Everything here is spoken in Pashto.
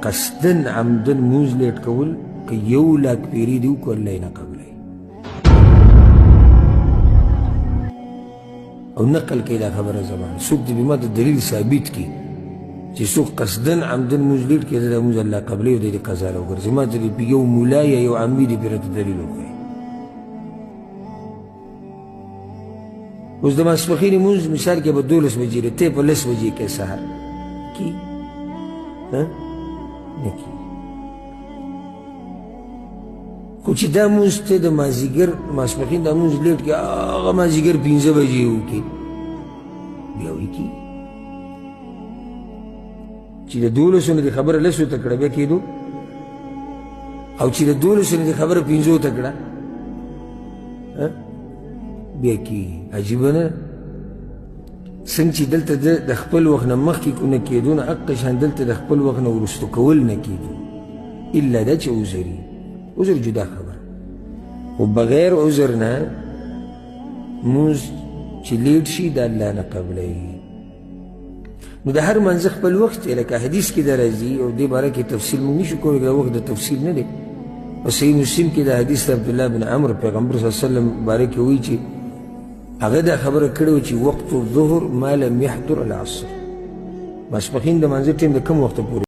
قصدن عمدن مونځ لیټ کول که 1,00,000 پیرې دي وکړو الله یې نه قبلوي او نقل کوي دا خبره زما څوک دې بما د دلیل ثابت کړي چې څوک قصدن عمدن مونځ لیټ کړي دا مونځ الله قبلوي او د دې قضا له وګرځي ما ته یو ملا یا یو عامي دې پرې دلیل وښیي اوس د ماسپښین مونځ مثال کې به 12 بجې دی ته په 10 بجې کې سهار کی نه کی خو چې دا مونځ ته د مازدیګر ماسپښین دا مونځ لیټ کې هغه مازدیګر 15 بجې وکړي بیا وکړي چې د 12 نه د خبره 10 ته کړه بیا کېدو او چې د 12 نه د خبره 15 ته کړه بیا کی عجیبه نه څنګه چې دلته د خپل وخت نه مخکې نه کېدو نه حق شان دلته د خپل وخت نه وروسته کول نه کېدو الا دا چې عذر جدا خبره خو بغیر عذر نه مونځ چې لیټ شي د الله نه قبلوي نو د هر منځ خپل وخت لکه حدیث کې دا راځي او دې باره کې تفصیل موږ نشو کولی دا وخت د تفصیل نه دی او صحیح مسلم کې دا حدیث د عبدالله بن عمرو پیغمبر صلی الله علیه وسلم باره کې وایي چې هغه دا خبره کړې وه چې وقت الظهر ما لم يحضر العصر ماسپښین د منځه ټیم د کوم وخته پورې